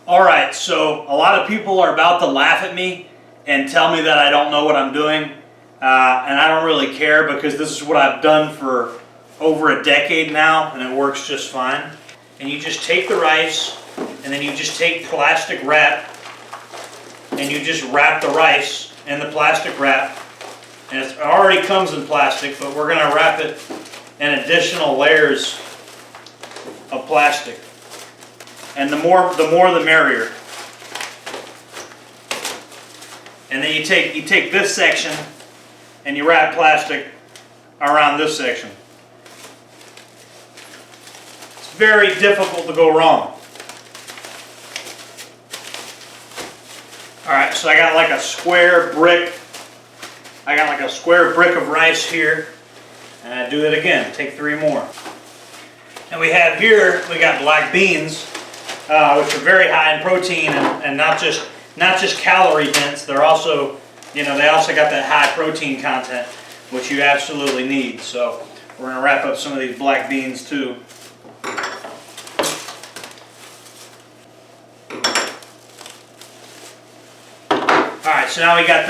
Alright, so a lot of people are about to laugh at me and tell me that I don't know what I'm doing. And I don't really care because this is what I've done for over a decade now and it works just fine. And you just take the rice and then you just take plastic wrap and you just wrap the rice in the plastic wrap. And it already comes in plastic, but we're going to wrap it in additional layers of plastic. And the more the merrier. And then you take this section and you wrap plastic around this section. It's very difficult to go wrong. Alright, so I got like a square brick. I got like a square brick of rice here. And I do it again. Take 3 more. And we have here, we got black beans, which are very high in protein and not just calorie dense. They're also, they also got that high protein content, which you absolutely need. So we're going to wrap up some of these black beans too. Alright, so now we got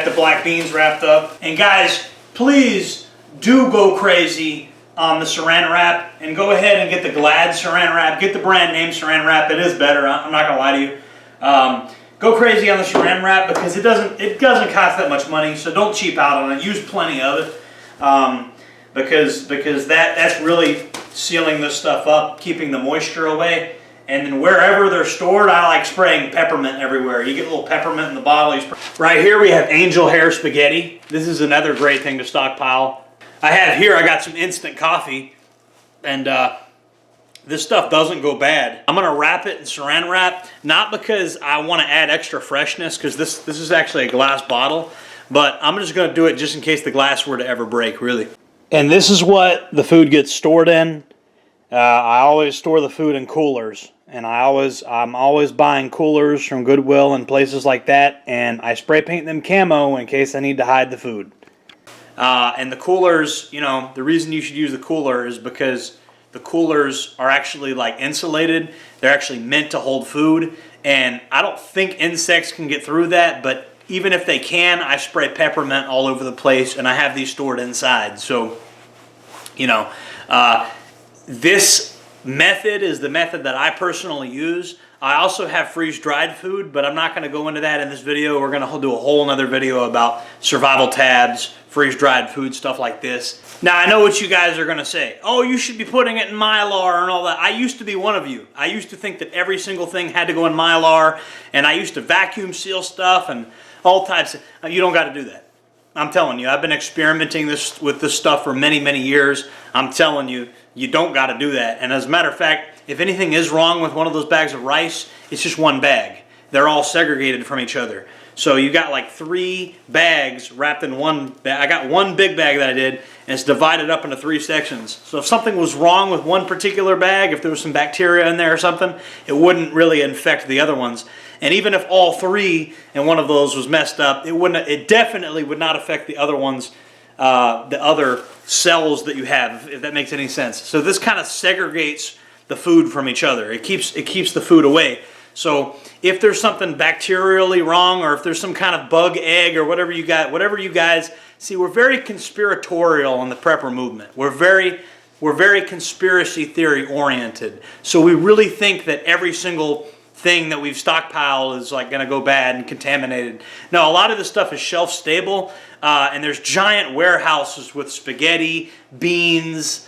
the black beans wrapped up. And guys, please do go crazy on the saran wrap and go ahead and get the Glad saran wrap. Get the brand name saran wrap. It is better. I'm not gonna lie to you. Go crazy on the saran wrap because it doesn't cost that much money. So don't cheap out on it. Use plenty of it because that's really sealing this stuff up, keeping the moisture away. And then wherever they're stored, I like spraying peppermint everywhere. You get a little peppermint in the bottle. Right here we have angel hair spaghetti. This is another great thing to stockpile. I got some instant coffee, and this stuff doesn't go bad. I'm gonna wrap it in saran wrap, not because I want to add extra freshness, because this is actually a glass bottle, but I'm just gonna do it just in case the glass were to ever break, really. And this is what the food gets stored in. I always store the food in coolers, and I'm always buying coolers from Goodwill and places like that, and I spray paint them camo in case I need to hide the food. And the coolers, the reason you should use the cooler is because the coolers are actually like insulated. They're actually meant to hold food, and I don't think insects can get through that, but even if they can, I spray peppermint all over the place, and I have these stored inside. So, this method is the method that I personally use. I also have freeze-dried food, but I'm not going to go into that in this video. We're going to do a whole other video about survival tabs, freeze-dried food, stuff like this. Now, I know what you guys are going to say. Oh, you should be putting it in Mylar and all that. I used to be one of you. I used to think that every single thing had to go in Mylar, and I used to vacuum seal stuff and all types of... You don't got to do that. I'm telling you, I've been experimenting with this stuff for many, many years. I'm telling you, you don't got to do that. And as a matter of fact, if anything is wrong with one of those bags of rice, it's just one bag. They're all segregated from each other. So you got like 3 bags wrapped in one bag. I got one big bag that I did, and it's divided up into 3 sections. So if something was wrong with one particular bag, if there was some bacteria in there or something, it wouldn't really infect the other ones. And even if all 3 in one of those was messed up, it definitely would not affect the other ones, the other cells that you have, if that makes any sense. So this kind of segregates the food from each other. It keeps the food away. So if there's something bacterially wrong, or if there's some kind of bug egg or whatever you guys see, we're very conspiratorial in the prepper movement. We're very conspiracy theory oriented. So we really think that every single thing that we've stockpiled is like going to go bad and contaminated. No, a lot of this stuff is shelf stable, and there's giant warehouses with spaghetti, beans,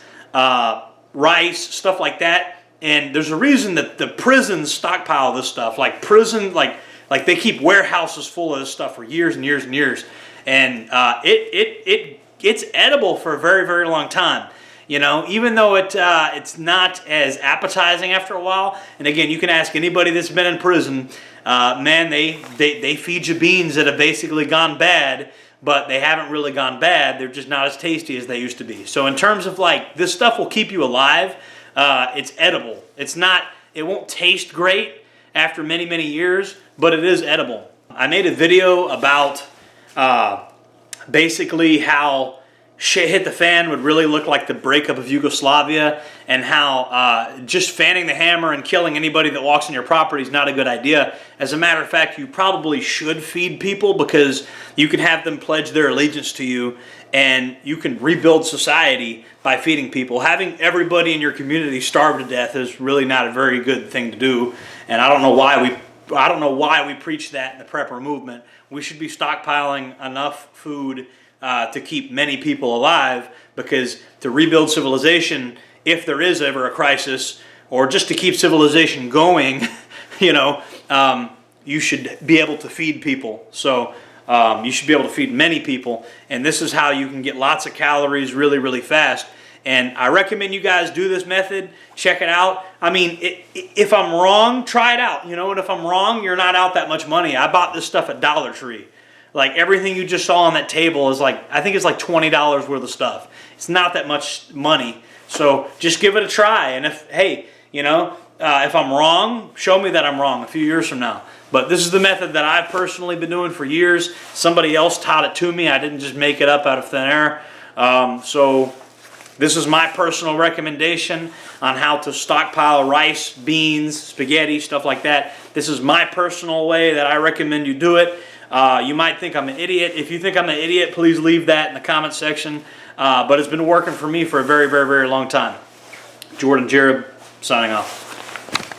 rice, stuff like that. And there's a reason that the prisons stockpile this stuff. Like they keep warehouses full of this stuff for years and years and years. And it's edible for a very, very long time. Even though it's not as appetizing after a while. And again, you can ask anybody that's been in prison. Man, they feed you beans that have basically gone bad, but they haven't really gone bad. They're just not as tasty as they used to be. So in terms of this stuff will keep you alive. It's edible. It won't taste great after many, many years, but it is edible. I made a video about basically how shit hit the fan would really look like the breakup of Yugoslavia, and how just fanning the hammer and killing anybody that walks on your property is not a good idea. As a matter of fact, you probably should feed people, because you can have them pledge their allegiance to you, and you can rebuild society by feeding people. Having everybody in your community starve to death is really not a very good thing to do, and I don't know why we preach that in the prepper movement. We should be stockpiling enough food to keep many people alive, because to rebuild civilization, if there is ever a crisis, or just to keep civilization going, you should be able to feed people. So you should be able to feed many people, and this is how you can get lots of calories really, really fast. And I recommend you guys do this method. Check it out. I mean, if I'm wrong, try it out. And if I'm wrong, you're not out that much money. I bought this stuff at Dollar Tree. Like, everything you just saw on that table is I think it's like $20 worth of stuff. It's not that much money. So just give it a try. And if I'm wrong, show me that I'm wrong a few years from now. But this is the method that I've personally been doing for years. Somebody else taught it to me. I didn't just make it up out of thin air. So this is my personal recommendation on how to stockpile rice, beans, spaghetti, stuff like that. This is my personal way that I recommend you do it. You might think I'm an idiot. If you think I'm an idiot, please leave that in the comment section. But it's been working for me for a very, very, very long time. Jordan Jareb, signing off.